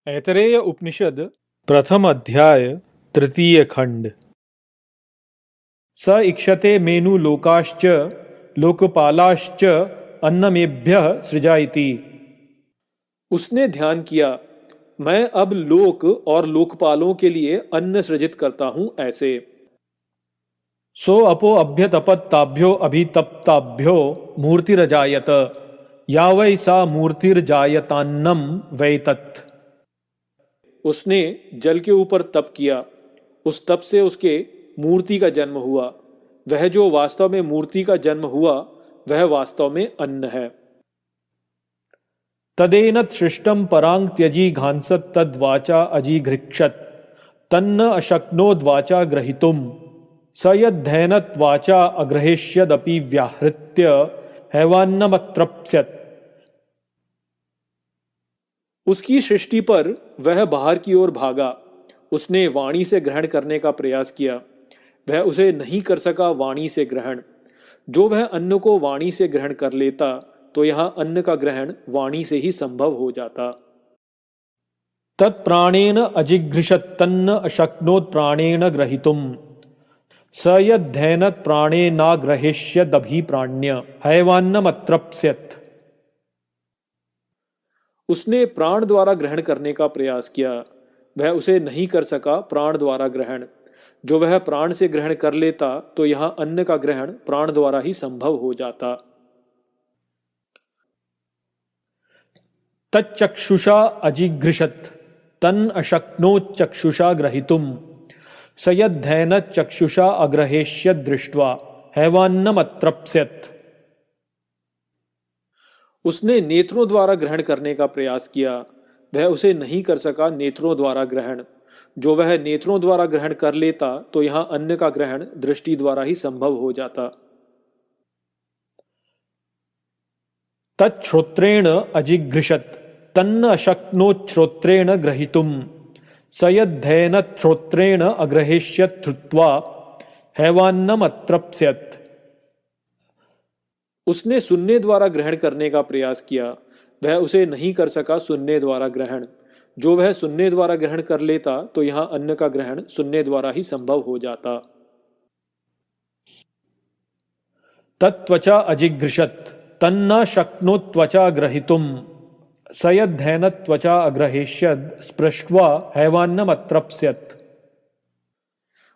ऐतरेय उपनिषद प्रथम अध्याय तृतीय खंड। स इक्षते मेनु लोकाश्च लोकपालाश्च अन्नमेभ्यः सृजाइति। उसने ध्यान किया, मैं अब लोक और लोकपालों के लिए अन्न सृजित करता हूं ऐसे। सो अपो अभ्यतपत्ताभ्यो अभितप्ताभ्यो मूर्तिरजायत या वै सा मूर्तिर्जायतान्नम वै तत्। उसने जल के ऊपर तप किया, उस तप से उसके मूर्ति का जन्म हुआ। वह जो वास्तव में मूर्ति का जन्म हुआ वह वास्तव में अन्न है। तदेनत् सृष्टम परांग त्यजी घांसत तद्वाचा अजिघृक्षत तन्न अशक्नोद्वाचा ग्रहीतुम स यद्धैनत वाचा अग्रहेष्यदपि व्याहृत्य हैवान्नमत्रप्स्यत्। उसकी सृष्टि पर वह बाहर की ओर भागा, उसने वाणी से ग्रहण करने का प्रयास किया, वह उसे नहीं कर सका वाणी से ग्रहण। जो वह अन्न को वाणी से ग्रहण कर लेता तो यहां अन्न का ग्रहण वाणी से ही संभव हो जाता। तत्प्राणेन अजिघृषत तन्न अशक्नोत् प्राणेन ग्रहीतुम स यद्धैनत् प्राणेनाग्रहेष्यदभिप्राण्य हैवान्नमत्रप्स्यत्। उसने प्राण द्वारा ग्रहण करने का प्रयास किया, वह उसे नहीं कर सका प्राण द्वारा ग्रहण। जो वह प्राण से ग्रहण कर लेता तो यहां अन्न का ग्रहण प्राण द्वारा ही संभव हो जाता। तच्चक्षुषा अजिघृषत तन् अशक्नोच्चक्षुषा ग्रहीतुम स यद्धैनच्चक्षुषा अग्रहेष्यत् दृष्ट्वा हैवान्नमत्रप्स्यत्। उसने नेत्रों द्वारा ग्रहण करने का प्रयास किया, वह उसे नहीं कर सका नेत्रों द्वारा ग्रहण। जो वह नेत्रों द्वारा ग्रहण कर लेता तो यहां अन्न का ग्रहण दृष्टि द्वारा ही संभव हो जाता। तच्छ्रोत्रेण अजिघृषत तन्न अशक्नोच्छ्रोत्रेण ग्रहीतुम स यद्धैनत् श्रोत्रेण अग्रहेष्यत् श्रुत्वा हैवान्नमत्रप्स्यत्। उसने सुनने द्वारा ग्रहण करने का प्रयास किया, वह उसे नहीं कर सका सुनने द्वारा ग्रहण। जो वह सुनने द्वारा ग्रहण कर लेता तो यहां अन्न का ग्रहण सुनने द्वारा ही संभव हो जाता। तत्त्वचा अजिघृषत तन्न शक्नोत्त्वचा ग्रहीतुम स यद्धैनत् त्वचा अग्रहेष्यद् स्पृष्ट्वा हैवान्नमत्रप्स्यत्।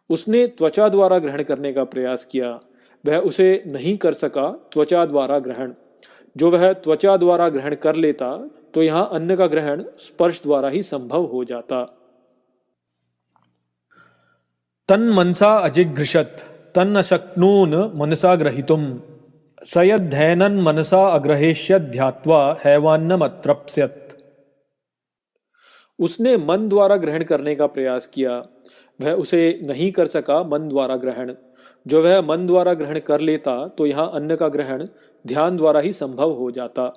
उसने त्वचा द्वारा ग्रहण करने का प्रयास किया, वह उसे नहीं कर सका त्वचा द्वारा ग्रहण। जो वह त्वचा द्वारा ग्रहण कर लेता तो यहां अन्न का ग्रहण स्पर्श द्वारा ही संभव हो जाता। तन्मनसा अजिघृषत तन्न शक्नून मनसा ग्रहीतुम स यद्धैनन् मनसा अग्रहेष्यद् ध्यात्वा हैवान्नमत्रप्स्यत्। उसने मन द्वारा ग्रहण करने का प्रयास किया, वह उसे नहीं कर सका मन द्वारा ग्रहण। जो वह मन द्वारा ग्रहण कर लेता तो यहां अन्न का ग्रहण ध्यान द्वारा ही संभव हो जाता।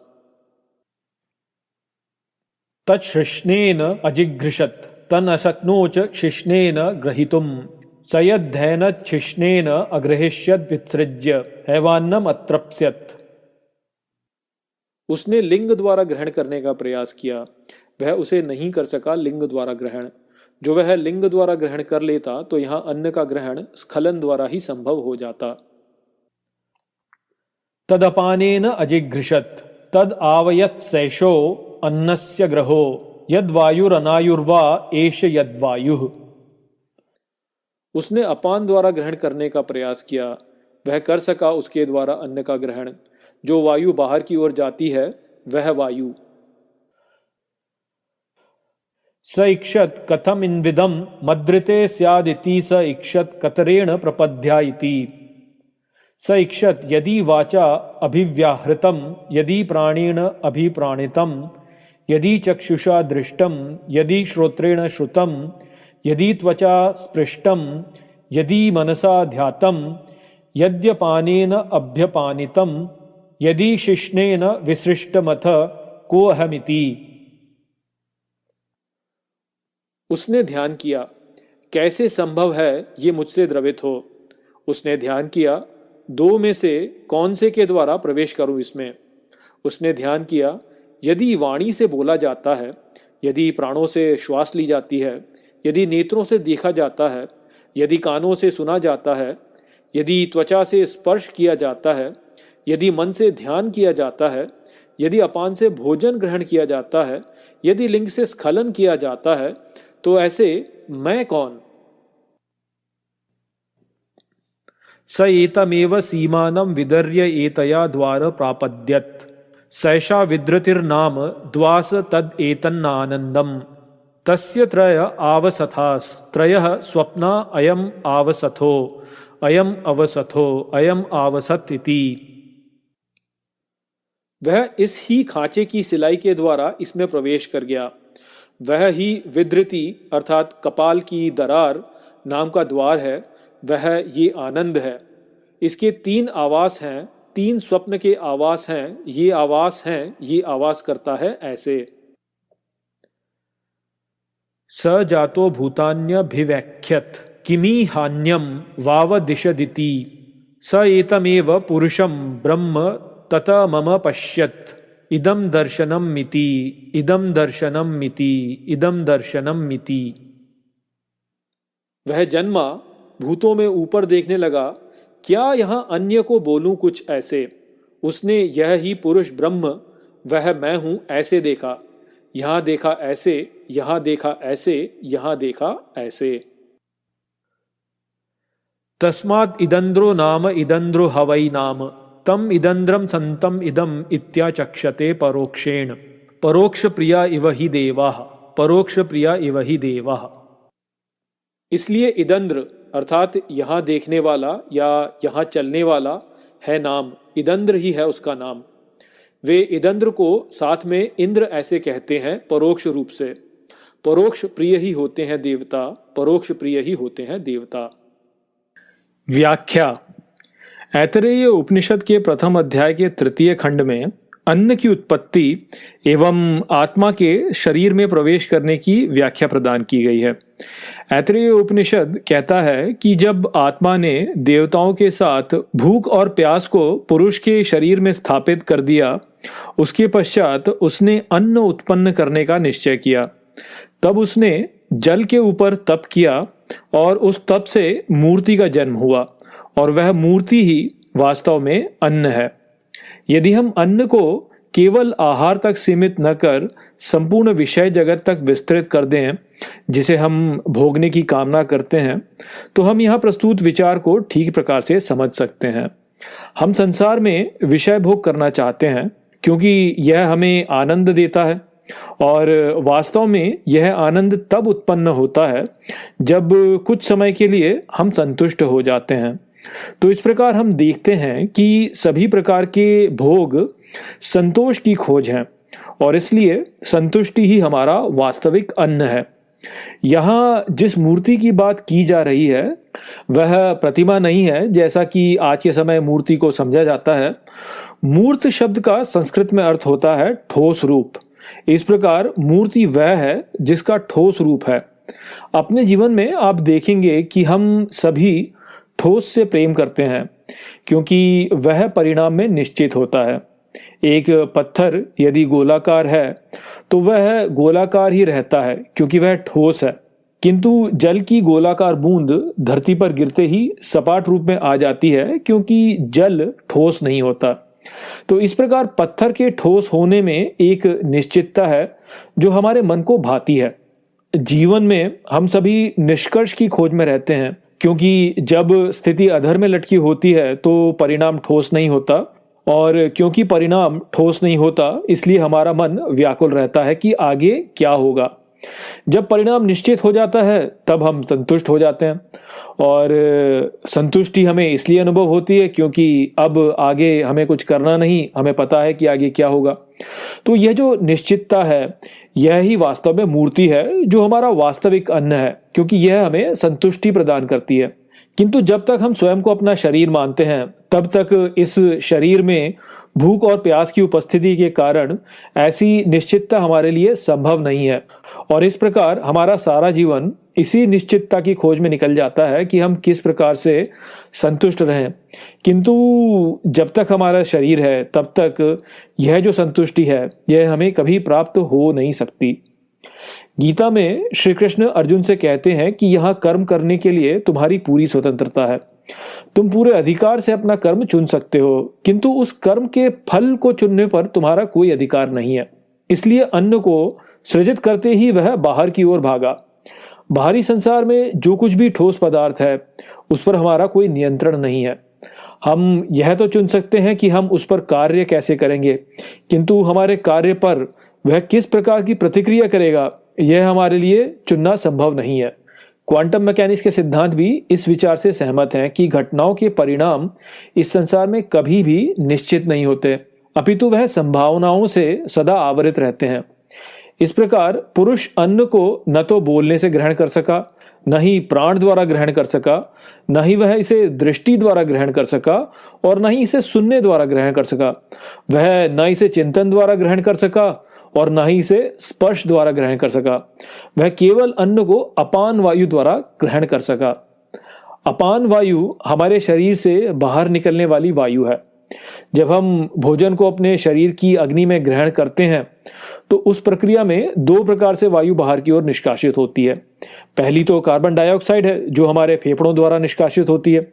तच्छृष्णेन अजिघृषत तन् अशक्नोच शिष्णेन ग्रहीतुम स यद्धैनच्छिष्णेन अग्रहेष्यद् विसृज्य हैवान्नमत्रप्स्यत्। उसने लिंग द्वारा ग्रहण करने का प्रयास किया, वह उसे नहीं कर सका लिंग द्वारा ग्रहण। जो वह लिंग द्वारा ग्रहण कर लेता तो यहां अन्न का ग्रहण स्खलन द्वारा ही संभव हो जाता। तदपानेन अजिघृषत तद आवयत् सैषो अन्नस्य ग्रहो यद्वायुरनायुर्वा एष यद्वायुः। उसने अपान द्वारा ग्रहण करने का प्रयास किया, वह कर सका उसके द्वारा अन्न का ग्रहण। जो वायु बाहर की ओर जाती है वह वायु। स इक्षत कथम इन्विदम मद्रिते स्यादिति स इक्षत कतरेण प्रपद्या इति। स इक्षत यदि वाचा अभिव्याहृतम यदि प्राणेन अभिप्राणितम यदि चक्षुषा दृष्टम यदि श्रोत्रेण श्रुतम यदि त्वचा स्पृष्टम यदि मनसा ध्यातम यद्यपानेन अभ्यपानितम यदि शिष्णेन विसृष्टमथ को अहमिति। उसने ध्यान किया, कैसे संभव है ये मुझसे द्रवित हो। उसने ध्यान किया, दो में से कौन से के द्वारा प्रवेश करूं इसमें। उसने ध्यान किया, यदि वाणी से बोला जाता है यदि प्राणों से श्वास ली जाती है, यदि नेत्रों से देखा जाता है, यदि कानों से सुना जाता है, यदि त्वचा से स्पर्श किया जाता है, यदि मन से ध्यान किया जाता है, यदि अपान से भोजन ग्रहण किया जाता है, यदि लिंग से स्खलन किया जाता है, तो ऐसे मैं कौन? स एतमेव सीमानं विदर्य एतया द्वार प्रापद्यत् सैषा विद्रतिर्नाम द्वास तद एतन्नानन्दम् तस्य त्रय आवसथास् त्रयः स्वप्ना अयम आवसथो अयम अवसथो अयम आवसत इति। वह इस ही खांचे की सिलाई के द्वारा इसमें प्रवेश कर गया। वह ही विद्रति अर्थात कपाल की दरार नाम का द्वार है। वह ये आनंद है। इसके 3 आवास हैं, 3 स्वप्न के आवास हैं। ये आवास हैं, ये आवास करता है ऐसे। स जातो भूतान्यभिव्याख्यत किमी हान्यम वावदिशदिति स एतमेव पुरुषम ब्रह्म तत मम पश्यत इदम दर्शनम मिति इदम दर्शनम मिति इदम दर्शनम मिति। वह जन्मा, भूतों में ऊपर देखने लगा, क्या यहाँ अन्य को बोलूं कुछ ऐसे। उसने यह ही पुरुष ब्रह्म, वह मैं हूं ऐसे देखा। यहां देखा ऐसे, यहां देखा ऐसे, यहां देखा ऐसे। तस्मात् इदंद्रो नाम इदंद्रो हवै नाम तम इदंद्रम संतम इदम इत्याचक्षते परोक्षेण परोक्ष प्रिया इव ही देवाः परोक्ष प्रिया इव ही देवाः। इसलिए इदंद्र अर्थात यहाँ देखने वाला या यहाँ चलने वाला है नाम, इदंद्र ही है उसका नाम। वे इदंद्र को साथ में इंद्र ऐसे कहते हैं परोक्ष रूप से। परोक्ष प्रिय ही होते हैं देवता, परोक्ष प्रिय ही होते हैं देवता। व्याख्या। ऐतरेय उपनिषद के प्रथम अध्याय के 3 खंड में अन्न की उत्पत्ति एवं आत्मा के शरीर में प्रवेश करने की व्याख्या प्रदान की गई है। ऐतरेय उपनिषद कहता है कि जब आत्मा ने देवताओं के साथ भूख और प्यास को पुरुष के शरीर में स्थापित कर दिया, उसके पश्चात उसने अन्न उत्पन्न करने का निश्चय किया। तब उसने जल के ऊपर तप किया और उस तप से मूर्ति का जन्म हुआ और वह मूर्ति ही वास्तव में अन्न है। यदि हम अन्न को केवल आहार तक सीमित न कर संपूर्ण विषय जगत तक विस्तृत कर दें, जिसे हम भोगने की कामना करते हैं, तो हम यहाँ प्रस्तुत विचार को ठीक प्रकार से समझ सकते हैं। हम संसार में विषय भोग करना चाहते हैं क्योंकि यह हमें आनंद देता है और वास्तव में यह आनंद तब उत्पन्न होता है जब कुछ समय के लिए हम संतुष्ट हो जाते हैं। तो इस प्रकार हम देखते हैं कि सभी प्रकार के भोग संतोष की खोज हैं और इसलिए संतुष्टि ही हमारा वास्तविक अन्न है। यहाँ जिस मूर्ति की बात की जा रही है वह प्रतिमा नहीं है, जैसा कि आज के समय मूर्ति को समझा जाता है। मूर्त शब्द का संस्कृत में अर्थ होता है ठोस रूप। इस प्रकार मूर्ति वह है जिसका ठोस रूप है। अपने जीवन में आप देखेंगे कि हम सभी ठोस से प्रेम करते हैं क्योंकि वह परिणाम में निश्चित होता है। एक पत्थर यदि गोलाकार है तो वह गोलाकार ही रहता है क्योंकि वह ठोस है, किंतु जल की गोलाकार बूंद धरती पर गिरते ही सपाट रूप में आ जाती है क्योंकि जल ठोस नहीं होता। तो इस प्रकार पत्थर के ठोस होने में एक निश्चितता है जो हमारे मन को भाती है। जीवन में हम सभी निष्कर्ष की खोज में रहते हैं क्योंकि जब स्थिति अधर में लटकी होती है तो परिणाम ठोस नहीं होता और क्योंकि परिणाम ठोस नहीं होता इसलिए हमारा मन व्याकुल रहता है कि आगे क्या होगा। जब परिणाम निश्चित हो जाता है तब हम संतुष्ट हो जाते हैं और संतुष्टि हमें इसलिए अनुभव होती है क्योंकि अब आगे हमें कुछ करना नहीं, हमें पता है कि आगे क्या होगा। तो यह जो निश्चितता है यह ही वास्तव में मूर्ति है जो हमारा वास्तविक अन्न है क्योंकि यह हमें संतुष्टि प्रदान करती है। किंतु जब तक हम स्वयं को अपना शरीर मानते हैं तब तक इस शरीर में भूख और प्यास की उपस्थिति के कारण ऐसी निश्चितता हमारे लिए संभव नहीं है और इस प्रकार हमारा सारा जीवन इसी निश्चितता की खोज में निकल जाता है कि हम किस प्रकार से संतुष्ट रहें। किंतु जब तक हमारा शरीर है तब तक यह जो संतुष्टि है यह हमें कभी प्राप्त हो नहीं सकती। गीता में श्री कृष्ण अर्जुन से कहते हैं कि यहाँ कर्म करने के लिए तुम्हारी पूरी स्वतंत्रता है। तुम पूरे अधिकार से अपना कर्म चुन सकते हो, किंतु उस कर्म के फल को चुनने पर तुम्हारा कोई अधिकार नहीं है। इसलिए अन्न को सृजित करते ही वह बाहर की ओर भागा। बाहरी संसार में जो कुछ भी ठोस पदार्थ है उस पर हमारा कोई नियंत्रण नहीं है। हम यह तो चुन सकते हैं कि हम उस पर कार्य कैसे करेंगे, किंतु हमारे कार्य पर वह किस प्रकार की प्रतिक्रिया करेगा यह हमारे लिए चुनना संभव नहीं है। क्वांटम मैकेनिक्स के सिद्धांत भी इस विचार से सहमत हैं कि घटनाओं के परिणाम इस संसार में कभी भी निश्चित नहीं होते, अपितु वह संभावनाओं से सदा आवृत रहते हैं। इस प्रकार पुरुष अन्न को न तो बोलने से ग्रहण कर सका, न ही प्राण द्वारा ग्रहण कर सका, न ही वह इसे दृष्टि द्वारा ग्रहण कर सका और न ही इसे सुनने द्वारा ग्रहण कर सका। वह न इसे चिंतन द्वारा ग्रहण कर सका और न ही इसे स्पर्श द्वारा ग्रहण कर सका। वह केवल अन्न को अपान वायु द्वारा ग्रहण कर सका। अपान वायु हमारे शरीर से बाहर निकलने वाली वायु है। जब हम भोजन को अपने शरीर की अग्नि में ग्रहण करते हैं तो उस प्रक्रिया में दो प्रकार से वायु बाहर की ओर निष्कासित होती है। पहली तो कार्बन डाइऑक्साइड है जो हमारे फेफड़ों द्वारा निष्कासित होती है,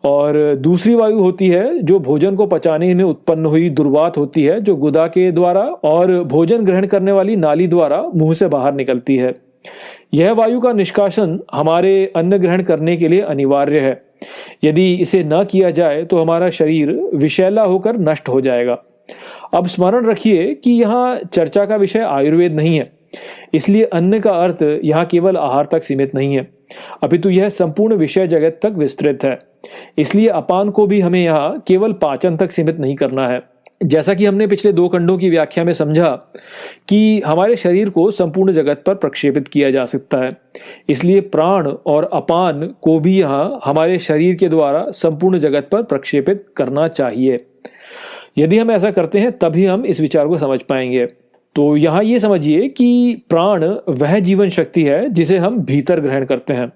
और दूसरी वायु होती है जो भोजन को पचाने में उत्पन्न हुई दुर्वात होती है, जो गुदा के द्वारा और भोजन ग्रहण करने वाली नाली द्वारा मुंह से बाहर निकलती है। यह वायु का निष्कासन हमारे अन्न ग्रहण करने के लिए अनिवार्य है। यदि इसे न किया जाए तो हमारा शरीर विषैला होकर नष्ट हो जाएगा। अब स्मरण रखिए कि यहाँ चर्चा का विषय आयुर्वेद नहीं है, इसलिए अन्न का अर्थ यहाँ केवल आहार तक सीमित नहीं है, अपितु यह संपूर्ण विषय जगत तक विस्तृत है। इसलिए अपान को भी हमें यहाँ केवल पाचन तक सीमित नहीं करना है। जैसा कि हमने पिछले 2 खंडों की व्याख्या में समझा कि हमारे शरीर को संपूर्ण जगत पर प्रक्षेपित किया जा सकता है, इसलिए प्राण और अपान को भी यहाँ हमारे शरीर के द्वारा संपूर्ण जगत पर प्रक्षेपित करना चाहिए। यदि हम ऐसा करते हैं तभी हम इस विचार को समझ पाएंगे। तो यहाँ ये समझिए कि प्राण वह जीवन शक्ति है जिसे हम भीतर ग्रहण करते हैं,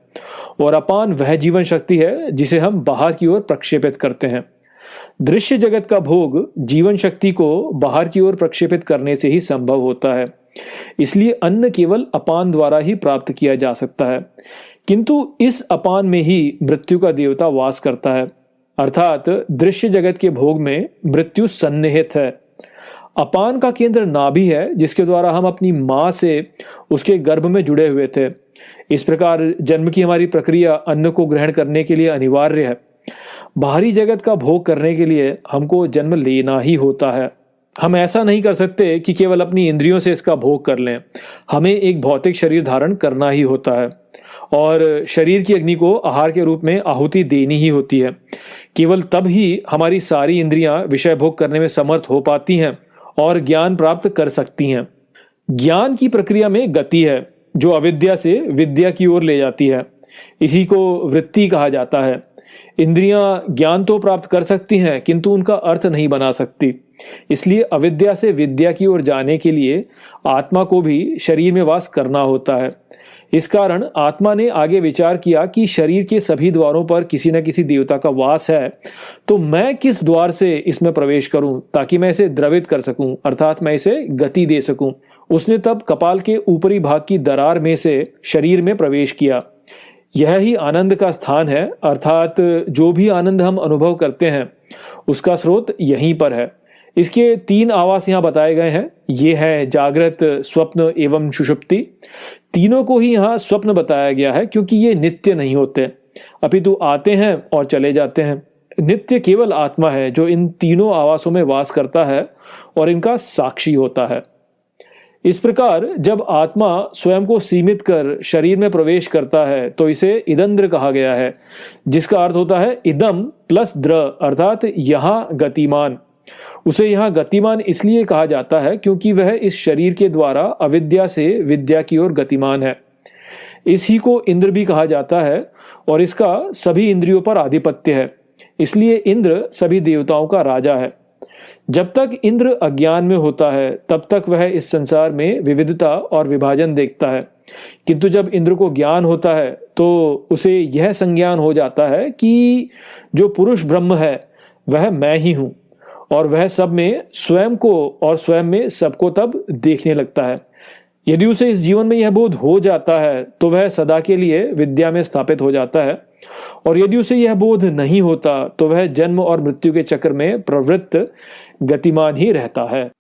और अपान वह जीवन शक्ति है जिसे हम बाहर की ओर प्रक्षेपित करते हैं। दृश्य जगत का भोग जीवन शक्ति को बाहर की ओर प्रक्षेपित करने से ही संभव होता है। इसलिए अन्न केवल अपान द्वारा ही प्राप्त किया जा सकता है, किंतु इस अपान में ही मृत्यु का देवता वास करता है, अर्थात दृश्य जगत के भोग में मृत्यु सन्निहित है। अपान का केंद्र नाभि है जिसके द्वारा हम अपनी मां से उसके गर्भ में जुड़े हुए थे। इस प्रकार जन्म की हमारी प्रक्रिया अन्न को ग्रहण करने के लिए अनिवार्य है। बाहरी जगत का भोग करने के लिए हमको जन्म लेना ही होता है। हम ऐसा नहीं कर सकते कि केवल अपनी इंद्रियों से इसका भोग कर लें। हमें एक भौतिक शरीर धारण करना ही होता है और शरीर की अग्नि को आहार के रूप में आहुति देनी ही होती है। केवल तब ही हमारी सारी इंद्रियां विषय भोग करने में समर्थ हो पाती हैं और ज्ञान प्राप्त कर सकती हैं। ज्ञान की प्रक्रिया में गति है जो अविद्या से विद्या की ओर ले जाती है। इसी को वृत्ति कहा जाता है। इंद्रियां ज्ञान तो प्राप्त कर सकती हैं किंतु उनका अर्थ नहीं बना सकती। इसलिए अविद्या से विद्या की ओर जाने के लिए आत्मा को भी शरीर में वास करना होता है। इस कारण आत्मा ने आगे विचार किया कि शरीर के सभी द्वारों पर किसी न किसी देवता का वास है, तो मैं किस द्वार से इसमें प्रवेश करूं ताकि मैं इसे द्रवित कर सकूं, अर्थात मैं इसे गति दे सकूं। उसने तब कपाल के ऊपरी भाग की दरार में से शरीर में प्रवेश किया। यह ही आनंद का स्थान है, अर्थात जो भी आनंद हम अनुभव करते हैं उसका स्रोत यहीं पर है। इसके 3 आवास यहाँ बताए गए हैं। ये है जागृत, स्वप्न एवं सुषुप्ति। तीनों को ही यहाँ स्वप्न बताया गया है क्योंकि ये नित्य नहीं होते, अपितु आते हैं और चले जाते हैं। नित्य केवल आत्मा है जो इन तीनों आवासों में वास करता है और इनका साक्षी होता है। इस प्रकार जब आत्मा स्वयं को सीमित कर शरीर में प्रवेश करता है तो इसे इदंद्र कहा गया है, जिसका अर्थ होता है इदम प्लस द्र, अर्थात यहाँ गतिमान। उसे यहाँ गतिमान इसलिए कहा जाता है क्योंकि वह इस शरीर के द्वारा अविद्या से विद्या की ओर गतिमान है। इसी को इंद्र भी कहा जाता है और इसका सभी इंद्रियों पर आधिपत्य है। इसलिए इंद्र सभी देवताओं का राजा है। जब तक इंद्र अज्ञान में होता है तब तक वह इस संसार में विविधता और विभाजन देखता है, किंतु जब इंद्र को ज्ञान होता है तो उसे यह संज्ञान हो जाता है कि जो पुरुष ब्रह्म है वह मैं ही हूं, और वह सब में स्वयं को और स्वयं में सबको तब देखने लगता है। यदि उसे इस जीवन में यह बोध हो जाता है तो वह सदा के लिए विद्या में स्थापित हो जाता है, और यदि उसे यह बोध नहीं होता तो वह जन्म और मृत्यु के चक्र में प्रवृत्त गतिमान ही रहता है।